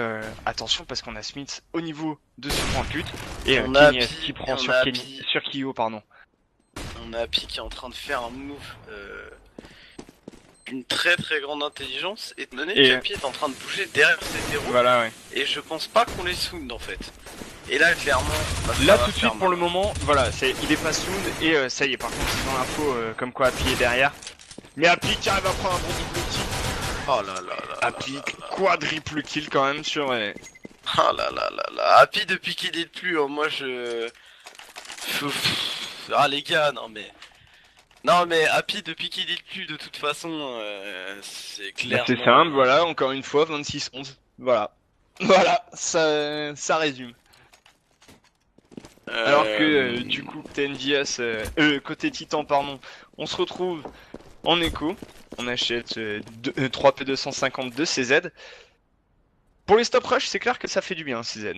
attention parce qu'on a Smith au niveau de ce point pute. Et On a Kenny Happy, qui prend on sur a Kenny, sur Kyo, pardon. On a Happy qui est en train de faire un move d'une très grande intelligence, étant donné Et- qu'Happy est en train de bouger derrière ses héros. Voilà, ouais. Et je pense pas qu'on les sound en fait. Et là, clairement, bah, ça Là va tout de faire suite pour mal. le moment, voilà, il est pas sound et ça y est, par contre ils ont l'info comme quoi Happy est derrière. Mais Happy qui arrive à prendre un bon double kill. Oh là là là. Happy quadruple kill quand même sur... Ah là là là là. Happy depuis qu'il est plus, hein, moi je... Ah les gars, non mais... Non mais Happy depuis qu'il est plus de toute façon, c'est clair. C'est simple, voilà, encore une fois, 26-11. Voilà. Voilà, ça résume. Alors que du coup, TNDS, côté Titan, pardon, on se retrouve en écho. On achète 3 P250 de CZ. Pour les stop rush, c'est clair que ça fait du bien, CZ.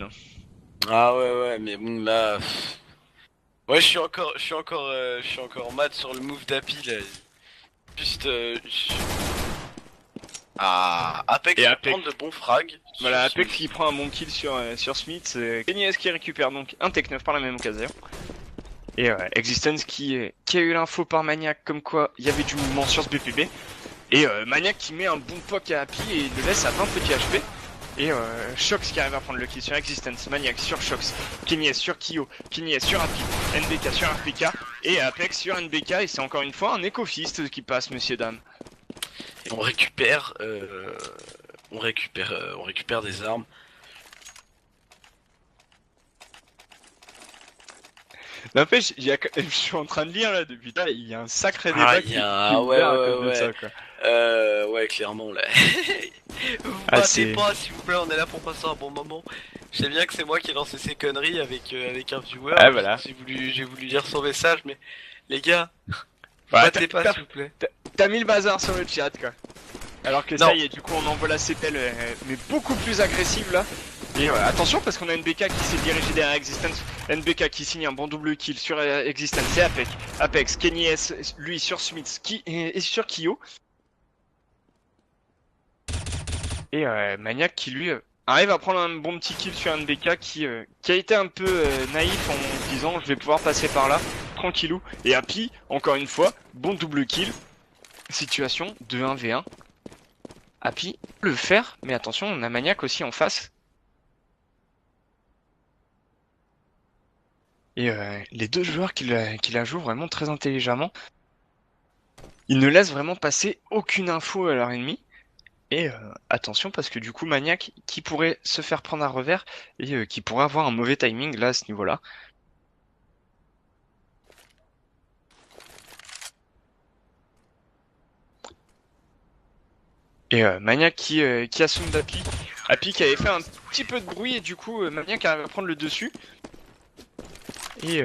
Ah ouais, mais bon là... Ouais, je suis encore mad sur le move d'Happy là. Juste... Ah, Apex Et va Apex. prendre de bons frags. Voilà, sur Apex Smith. qui prend un bon kill sur Smith. Kenny S qui récupère donc un Tech 9 par la même occasion. Et Existence qui a eu l'info par Maniac comme quoi il y avait du mouvement sur ce BPB. Et Maniac qui met un bon poke à Happy et le laisse à 20 petits HP. Et Shox qui arrive à prendre le kill sur Existence, Maniac sur Shox, Kenny S sur Kyo, Kenny S sur Happy, NBK sur RPK et Apex sur NBK. Et c'est encore une fois un Echo Fist qui passe, messieurs dames. Et on récupère des armes. N'empêche, je suis en train de lire là depuis là, il y a un sacré Ah, débat il y qui est a... Ouais, ouvert à ouais, cause de ouais. ça, quoi. Ouais, clairement, là. Vous vous Ah, battez c'est. pas, s'il vous plaît, on est là pour passer un bon moment. Je sais bien que c'est moi qui ai lancé ces conneries avec un viewer. Ah, voilà. J'ai voulu lire son message, mais les gars, vous Voilà, battez pas, t'as- s'il vous plaît. t'as mis le bazar sur le chat, quoi. Alors que ça Non, y est, du coup, on envoie la CPL, mais beaucoup plus agressive là. Et attention, parce qu'on a NBK qui s'est dirigé derrière Existence. NBK qui signe un bon double kill sur Existence et Apex. Apex, Kenny S, lui sur Smith et sur Kyo. Et Maniac qui lui arrive à prendre un bon petit kill sur NBK qui a été un peu naïf en disant je vais pouvoir passer par là, tranquillou. Et Happy, encore une fois, bon double kill. Situation de 1v1. Happy peut le faire, mais attention, on a Maniac aussi en face. Et les deux joueurs qui la jouent vraiment très intelligemment, ils ne laissent vraiment passer aucune info à leur ennemi. Et attention parce que du coup Maniac qui pourrait se faire prendre à revers et qui pourrait avoir un mauvais timing là à ce niveau-là. Et Maniac qui assume d'Happy. Happy qui avait fait un petit peu de bruit et du coup Maniac arrive à prendre le dessus. Et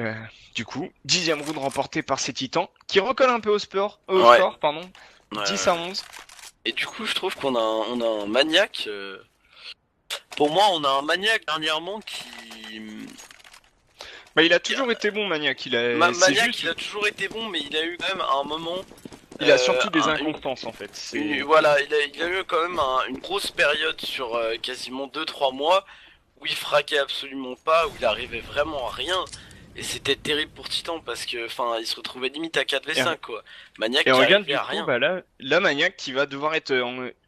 du coup, 10ème round remporté par ces titans qui recollent un peu au ouais. score, pardon. Ouais, 10 ouais. à 11. Et du coup, je trouve on a un maniaque. Pour moi, on a un maniaque dernièrement qui. Bah, il a toujours été bon, Maniac. C'est Maniaque, juste, il a toujours été bon, mais il a eu quand même un moment. il a surtout des Un- inconstances en fait. voilà, il a eu quand même une grosse période sur quasiment 2 3 mois où il fraquait absolument pas, où il arrivait vraiment à rien. Et c'était terrible pour Titan parce que, enfin, il se retrouvait limite à 4v5 quoi. Maniaque Et qui regarde arrivait du à coup, rien. bah là, Maniac qui va devoir être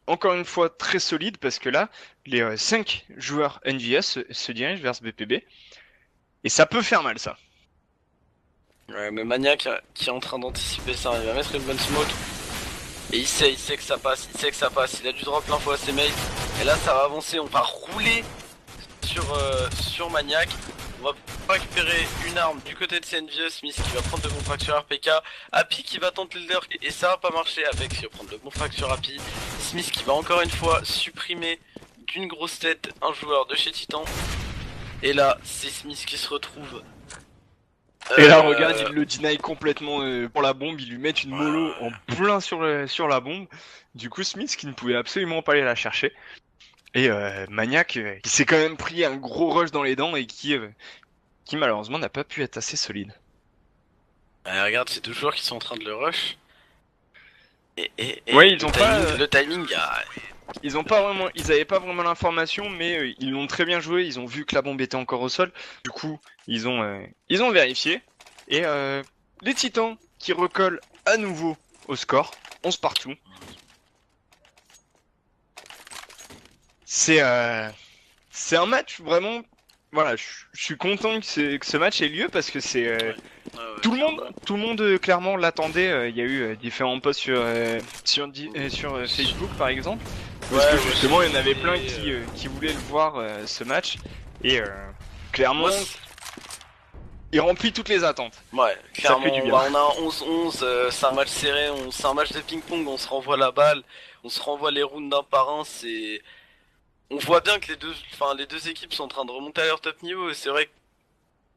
encore une fois très solide parce que là, les 5 joueurs NVS se dirigent vers ce BPB. Et ça peut faire mal ça. Ouais, mais Maniaque qui est en train d'anticiper ça, il va mettre une bonne smoke. Et il sait que ça passe, il sait que ça passe, il a dû drop l'info à ses mates. Et là ça va avancer, on va rouler sur Maniac. On va récupérer une arme du côté de CNVE, Smith qui va prendre de bons fractures RPK, Happy qui va tenter le lurk et ça va pas marcher, Apex qui va prendre de bons fractures Happy, Smith qui va encore une fois supprimer d'une grosse tête un joueur de chez Titan. Et là c'est Smith qui se retrouve. Et là, regarde, il le deny complètement pour la bombe. Il lui met une mollo en plein sur la bombe. Du coup, Smith qui ne pouvait absolument pas aller la chercher. Et Maniac qui s'est quand même pris un gros rush dans les dents et qui malheureusement n'a pas pu être assez solide. Regarde, c'est deux joueurs qui sont en train de le rush. Ouais, Le timing, le timing, ils avaient pas vraiment l'information, mais ils l'ont très bien joué. Ils ont vu que la bombe était encore au sol. Du coup, ils ont vérifié. Et les Titans qui recollent à nouveau au score, 11 partout. C'est un match vraiment. Voilà, je suis content que ce match ait lieu parce que c'est tout le monde clairement l'attendait. Il y a eu différents posts sur Facebook par exemple, parce que justement il y en avait plein qui voulaient le voir ce match et clairement il remplit toutes les attentes. ouais, Ça clairement, fait du bien. bah, on a un 11-11, c'est un match serré, c'est un match de ping-pong, on se renvoie la balle, on se renvoie les rounds d'un par un, c'est... On voit bien que les deux équipes sont en train de remonter à leur top niveau, et c'est vrai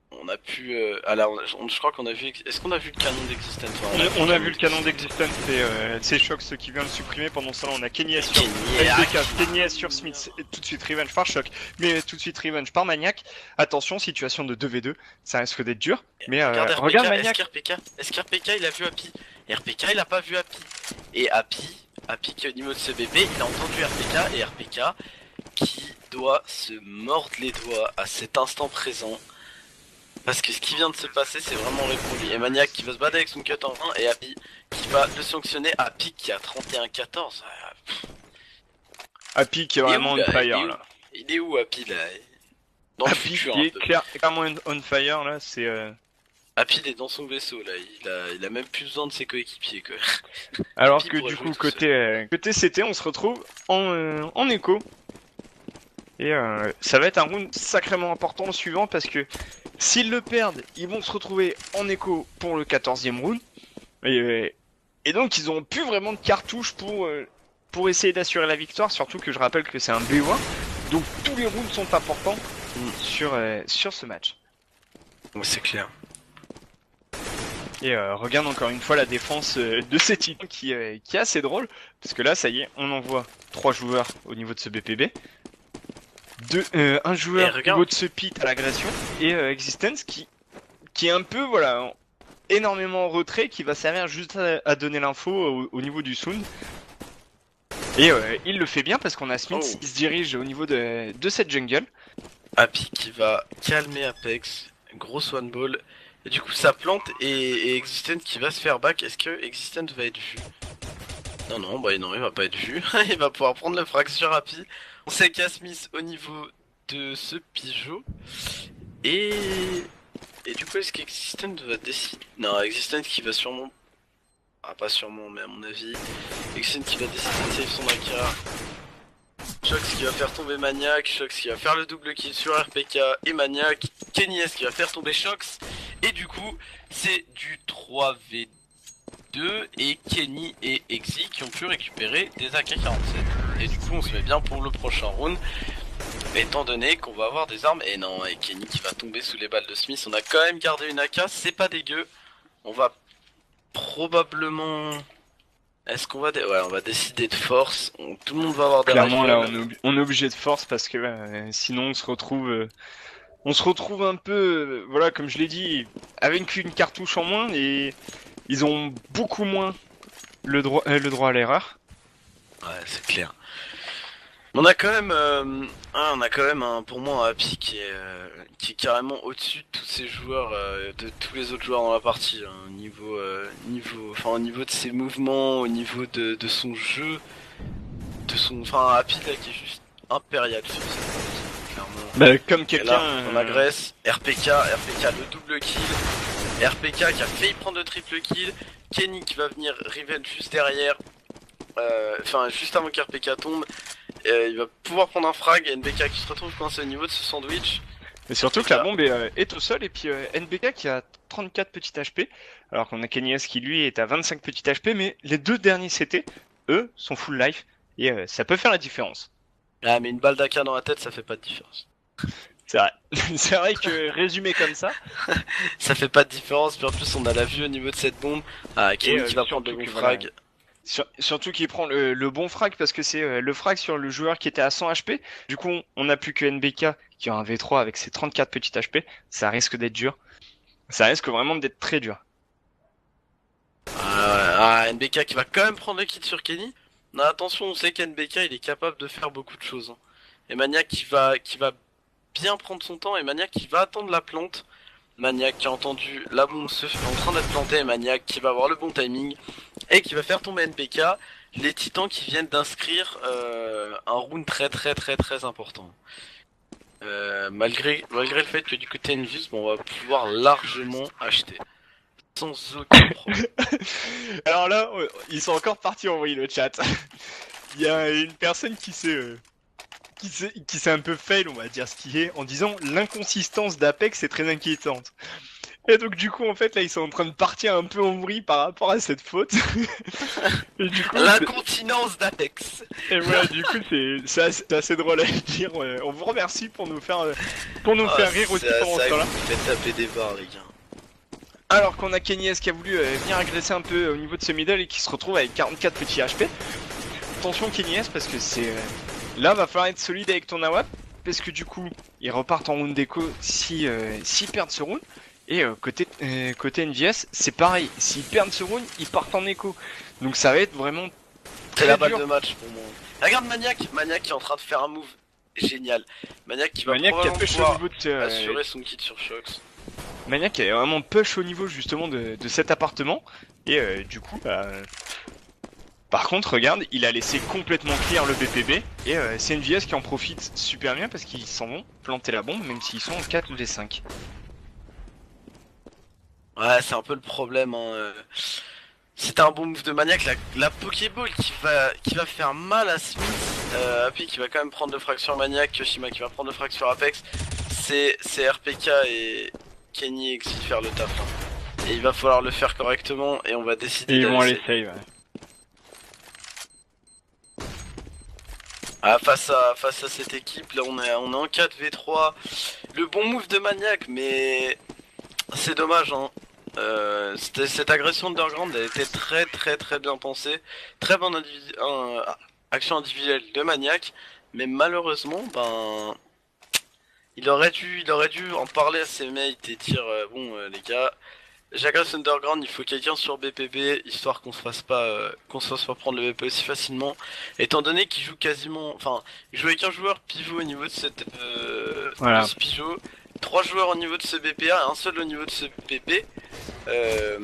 qu'on a pu... je crois qu'on a vu... Est-ce qu'on a vu le canon d'Existence? On a vu le canon d'Existence et c'est Shock ce qui vient de supprimer. Pendant ça, on a Kenny S sur Kenny S sur Smith. Et tout de suite Revenge par Shock, mais tout de suite Revenge par Maniac. Attention, situation de 2v2, ça risque d'être dur. Mais regarde Maniac. SKRPK il a vu Happy. Et RPK il a pas vu Happy. Et Happy qui est au niveau de ce bébé, il a entendu RPK et RPK qui doit se mordre les doigts à cet instant présent. Parce que ce qui vient de se passer, c'est vraiment le pour lui. Et Maniac qui va se battre avec son cut en 1 et Happy qui va le sanctionner. Happy qui a 31-14. Happy qui est vraiment on fire là. Il est où Happy là? Dans le Happy futur, qui est clairement on fire là, c'est Happy il est dans son vaisseau là, il a même plus besoin de ses coéquipiers quoi. Alors Happy que pourrait du jouer coup, tout seul. côté CT, on se retrouve en écho. Et ça va être un round sacrément important le suivant parce que s'ils le perdent, ils vont se retrouver en écho pour le 14e round. Et donc ils ont plus vraiment de cartouches pour essayer d'assurer la victoire, surtout que je rappelle que c'est un BO1. Donc tous les rounds sont importants sur ce match. Ouais, c'est clair. Et regarde encore une fois la défense de ces titans qui est assez drôle. Parce que là, ça y est, on envoie 3 joueurs au niveau de ce BPB. Un joueur au niveau de ce pit à l'agression. Et Existence qui est un peu, voilà, énormément en retrait, qui va servir juste à donner l'info au niveau du sound. Et il le fait bien parce qu'on a Smith qui se dirige au niveau de cette jungle. Happy qui va calmer Apex, grosse one ball. Et du coup ça plante et Existent qui va se faire back. Est-ce que Existent va être vu? Non, bah non, il va pas être vu. Il va pouvoir prendre le frag sur Happy. On sait qu'il y a Smith au niveau de ce Pigeot. Et du coup est-ce qu'Existent va décider? Non, Existent qui va sûrement... Ah pas sûrement mais à mon avis. Existent qui va décider de save son AK. Shox qui va faire tomber Maniac, Shox qui va faire le double kill sur RPK et Maniac, Kenny S qui va faire tomber Shox, et du coup c'est du 3v2 et Kenny et Exi qui ont pu récupérer des AK-47. Et du coup on se met bien pour le prochain round, étant donné qu'on va avoir des armes, et non, et Kenny qui va tomber sous les balles de Smith, on a quand même gardé une AK, c'est pas dégueu, on va probablement... Est-ce qu'on va... Ouais, on va décider de force. Tout le monde va avoir des Clairement, là, on est obligé de force parce que sinon on se retrouve un peu, voilà, comme je l'ai dit, avec une cartouche en moins et ils ont beaucoup moins le droit à l'erreur. Ouais, c'est clair. On a quand même, pour moi un Happy qui est carrément au-dessus de tous ces joueurs, de tous les autres joueurs dans la partie, hein, au niveau de ses mouvements, au niveau de son jeu, Happy là qui est juste impérial sur cette partie, clairement. Bah, comme Et quelqu'un. là, on agresse, RPK le double kill, RPK qui a failli prendre le triple kill, Kenny qui va venir rival juste derrière, juste avant qu'RPK tombe. Il va pouvoir prendre un frag et NBK qui se retrouve coincé au niveau de ce sandwich. Et surtout que la bombe est au sol et puis NBK qui a 34 petits HP alors qu'on a Kenny S qui lui est à 25 petits HP, mais les deux derniers CT, eux, sont full life et ça peut faire la différence. Ah mais une balle d'AK dans la tête ça fait pas de différence. C'est vrai. C'est vrai que résumé comme ça, ça fait pas de différence, puis en plus on a la vue au niveau de cette bombe. Ah Kenny qui va prendre le bon frag. Voilà. Surtout qu'il prend le bon frag parce que c'est le frag sur le joueur qui était à 100 HP. Du coup, on n'a plus que NBK qui a un V3 avec ses 34 petits HP. Ça risque d'être dur. Ça risque vraiment d'être très dur. NBK qui va quand même prendre le kit sur Kenny. Non, attention, on sait qu'NBK il est capable de faire beaucoup de choses. Hein. Et Maniac qui va bien prendre son temps et Maniac qui va attendre la plante. Maniac qui a entendu la bombe en train d'être plantée et Maniac qui va avoir le bon timing et qui va faire tomber NPK. Les titans qui viennent d'inscrire un round très important. Malgré le fait que du côté Envious, on va pouvoir largement acheter. Sans aucun problème. Alors là, ils sont encore partis envoyer le chat. Il y a une personne qui s'est un peu fail, on va dire ce qui est, en disant l'inconsistance d'Apex est très inquiétante. Et donc du coup en fait là ils sont en train de partir un peu en vrille par rapport à cette faute. L'incontinence d'Apex. Et voilà, du coup c'est assez drôle à dire. On vous remercie pour nous faire rire aussi pendant ce temps-là. Faites taper des barres les gars. Alors qu'on a Kenny S qui a voulu venir agresser un peu au niveau de ce middle et qui se retrouve avec 44 petits HP. Attention Kenny S parce que c'est... Là va falloir être solide avec ton AWP parce que du coup ils repartent en round d'écho s'ils perdent ce round. Et côté NVS c'est pareil, s'ils perdent ce round ils partent en écho. Donc ça va être vraiment très la balle de match pour moi. Regarde Maniac qui est en train de faire un move génial. Maniac qui va probablement pouvoir assurer son kit sur Shox. Maniac est vraiment push au niveau justement de cet appartement. Et du coup par contre, regarde, il a laissé complètement clear le BPB et c'est NVS qui en profite super bien parce qu'ils s'en vont planter la bombe même s'ils sont en 4 v 5. Ouais, c'est un peu le problème. Hein. C'était un bon move de maniaque. La Pokéball qui va faire mal à Smith. Happy qui va quand même prendre de fracture maniaque. Kyoshima qui va prendre de fracture Apex. C'est RPK et Kenny Exit faire le taf. Hein. Et il va falloir le faire correctement. Et on va décider Et ils vont d'aller aller save. Ouais. Ah, face à cette équipe, là on est en 4v3. Le bon move de maniaque, mais c'est dommage, hein. Cette agression d'Underground a été très bien pensée. Très bonne action individuelle de maniaque. Mais malheureusement, ben, il aurait dû en parler à ses mates et dire, bon les gars, j'agresse Underground, il faut quelqu'un sur BPB, histoire qu'on se fasse pas prendre le BP aussi facilement. Étant donné qu'il joue quasiment, enfin, il joue avec un joueur pivot au niveau de de Voilà. ce pivot, trois joueurs au niveau de ce BPA, un seul au niveau de ce BP. Euh,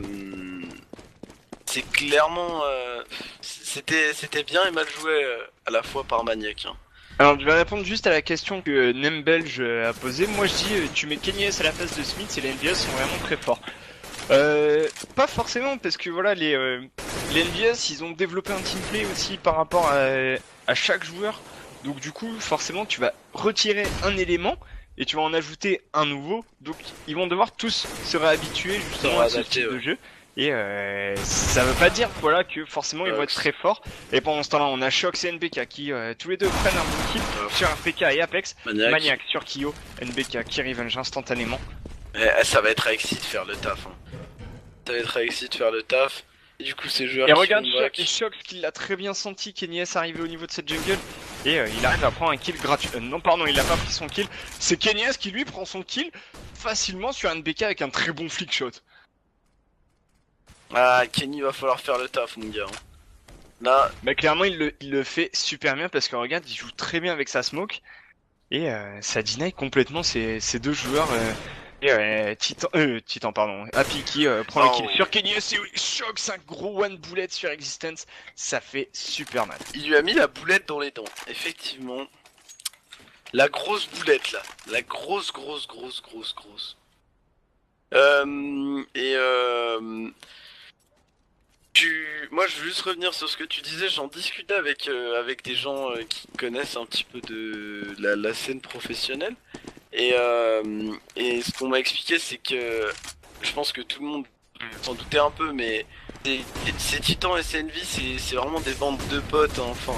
c'est clairement, c'était bien et mal joué à la fois par Maniac. Hein. Alors, je vais répondre juste à la question que Nembelge a posée. Moi, je dis, tu mets Kenny S à la place de Smith et les NBS sont vraiment très forts. Pas forcément, parce que voilà, les NBS, ils ont développé un teamplay aussi par rapport à chaque joueur. Donc, du coup, forcément, tu vas retirer un élément et tu vas en ajouter un nouveau. Donc, ils vont devoir tous se réhabituer justement à ce Réadapter, type de ouais. jeu. Et ça veut pas dire voilà que forcément ils vont être très forts. Et pendant ce temps-là, on a Shox et NBK qui tous les deux prennent un bon kill sur RPK et Apex. Maniac sur Kyo, NBK qui revenge instantanément. Ça va être à Exit de faire le taf. Hein. Ça va être à Exit de faire le taf. Et du coup, ces joueurs Et qui regarde font back. Shox qui l'a très bien senti, Kenny S arrivé au niveau de cette jungle. Et il arrive à prendre un kill gratuit. Non pardon, il a pas pris son kill. C'est Kenny S qui lui prend son kill facilement sur NBK avec un très bon flick shot. Ah, Kenny va falloir faire le taf, mon gars. Hein. Là, Bah clairement il le fait super bien parce que regarde, il joue très bien avec sa smoke. Et ça deny complètement ces deux joueurs. Et Titan pardon, Happy qui prend le kill sur Kenny S et Shox, un gros one bullet sur Existence. Ça fait super mal. il lui a mis la boulette dans les dents. Effectivement. La grosse boulette, là. La grosse. Et moi, je veux juste revenir sur ce que tu disais. J'en discutais avec des gens qui connaissent un petit peu de la scène professionnelle. Et ce qu'on m'a expliqué, c'est que je pense que tout le monde s'en doutait un peu, mais ces Titans et CNV, c'est vraiment des bandes de potes. Hein. Enfin,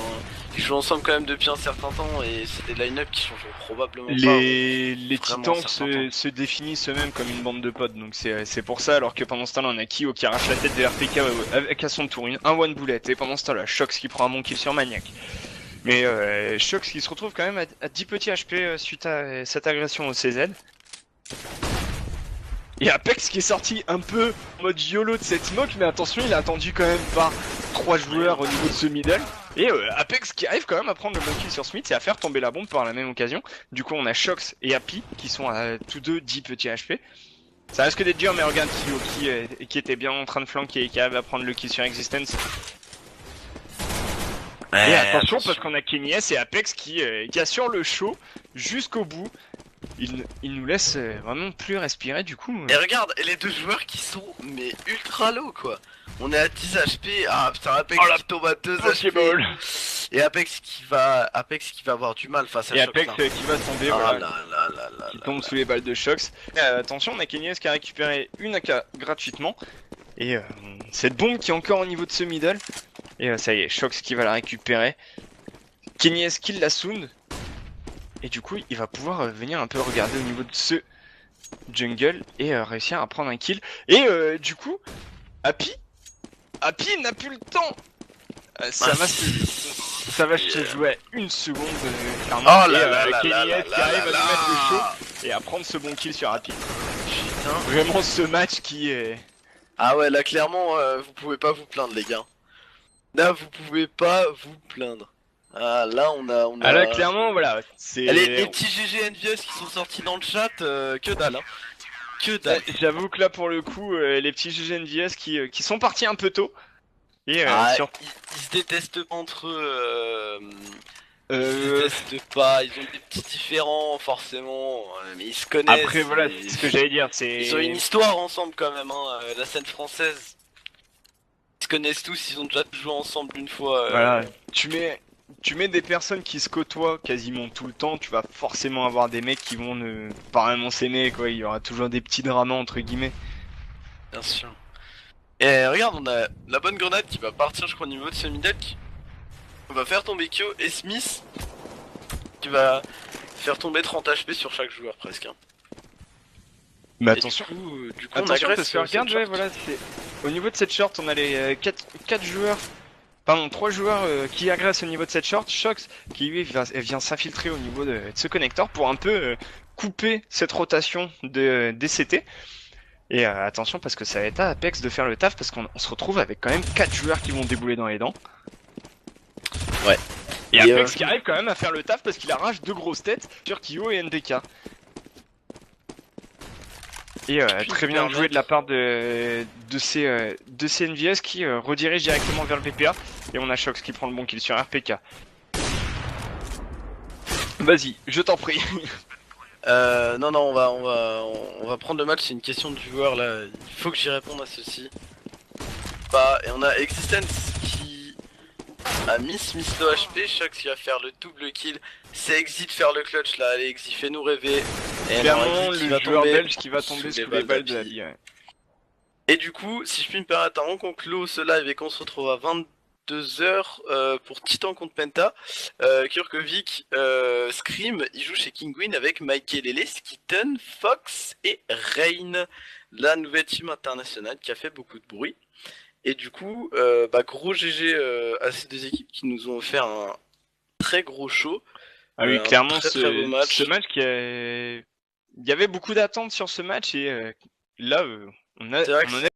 ils jouent ensemble quand même depuis un certain temps et c'est des line-up qui changeront probablement pas. Les Vraiment Titans certain se définissent eux-mêmes comme une bande de potes, donc c'est pour ça, alors que pendant ce temps-là, on a Kyo qui arrache la tête de RPK avec à son tour un one bullet, et pendant ce temps-là, Shox qui prend un bon kill sur Maniac. Mais Shox qui se retrouve quand même à 10 petits HP suite à cette agression au CZ. Et Apex qui est sorti un peu en mode YOLO de cette smoke, mais attention, il a attendu quand même par 3 joueurs au niveau de ce middle. Et Apex qui arrive quand même à prendre le bon kill sur Smith et à faire tomber la bombe par la même occasion. Du coup, on a Shox et Happy qui sont à tous deux 10 petits HP. Ça risque d'être dur, mais regarde Kyo qui était bien en train de flanquer et qui arrive à prendre le kill sur Existence. Et attention parce qu'on a Kenny S et Apex qui assurent le show jusqu'au bout. Il nous laisse vraiment plus respirer du coup. Et regarde, et les deux joueurs qui sont mais ultra low quoi. On est à 10 HP. Ah putain, Apex qui tombe à 2 HP. Et Apex qui va avoir du mal face à Et Shox, Apex là. qui va tomber, Ah voilà, là, qui tombe sous les balles de Shox. Attention, on a Kenny S qui a récupéré une AK gratuitement. Et cette bombe qui est encore au niveau de ce middle. Et ça y est, Shox qui va la récupérer. Kenny S kill la sound. Et du coup, il va pouvoir venir un peu regarder au niveau de ce jungle et réussir à prendre un kill. Et du coup, Happy n'a plus le temps. Ça va se jouer à une seconde clairement. Oh là et là là Kenny là S là qui arrive à là nous mettre le là. show et à prendre ce bon kill sur Happy. Putain. Vraiment ce match qui est... Ah ouais, là clairement, vous pouvez pas vous plaindre les gars. Là, vous pouvez pas vous plaindre. Ah là, on a. Ah là clairement voilà, c'est... Les petits GG Envious qui sont sortis dans le chat, que dalle. Hein. Que dalle. J'avoue que là pour le coup, les petits GG NVS qui sont partis un peu tôt. Et ils se détestent pas entre eux. Ils se Euh, détestent pas, ils ont des petits différends forcément, mais ils se connaissent. Après, voilà, et- c'est ce que j'allais dire, Ils ont une c'est... histoire ensemble quand même, hein, la scène française. Ils se connaissent tous, ils ont déjà joué ensemble une fois. Voilà, tu mets... Tu mets des personnes qui se côtoient quasiment tout le temps, tu vas forcément avoir des mecs qui vont ne pas vraiment s'aimer, quoi. Il y aura toujours des petits dramas, entre guillemets. Bien sûr. Et regarde, on a la bonne grenade qui va partir, je crois, au niveau de ce middle. On va faire tomber Kyo et Smith qui va faire tomber 30 HP sur chaque joueur presque, hein. Mais Et attention, du coup on attention, agresse parce que cette regarde, ouais, short. voilà, c'est... Au niveau de cette short, on a les 4 joueurs, pardon, 3 joueurs qui agressent au niveau de cette short. Shox, qui lui vient s'infiltrer au niveau de ce connecteur pour un peu couper cette rotation de DCT. Et attention, parce que ça va être à Apex de faire le taf, parce qu'on se retrouve avec quand même 4 joueurs qui vont débouler dans les dents. Ouais. Et Et, Apex qui arrive quand même à faire le taf parce qu'il arrache 2 grosses têtes sur Kyo et NDK. Et puis très nous bien joué permettre- de la part de ces NVS qui redirige directement vers le PPA. Et on a Shox qui prend le bon kill sur RPK. Vas-y, je t'en prie. non, non, on va prendre le match, c'est une question de joueur là, il faut que j'y réponde à ceci. Bah, et on a Existence qui a mis Smith le HP, Shox qui va faire le double kill, c'est Exit faire le clutch là, allez Exit fais-nous rêver. Et Clairement, non, Exit qui le va joueur tomber belge qui va tomber sous les balles de la d'Abi. vie. Ouais. Et du coup, si je puis me permettre, avant qu'on close ce live et qu'on se retrouve à 22h pour Titan contre Penta, Kurkovic, Scream, il joue chez Kinguin avec Michael Lele, Skitten, Fox et Rain, la nouvelle team internationale qui a fait beaucoup de bruit. Et du coup, gros GG à ces deux équipes qui nous ont offert un très gros show. Ah oui, Un clairement, très beau match. ce match il y avait beaucoup d'attentes sur ce match et là, on C'est vrai en que a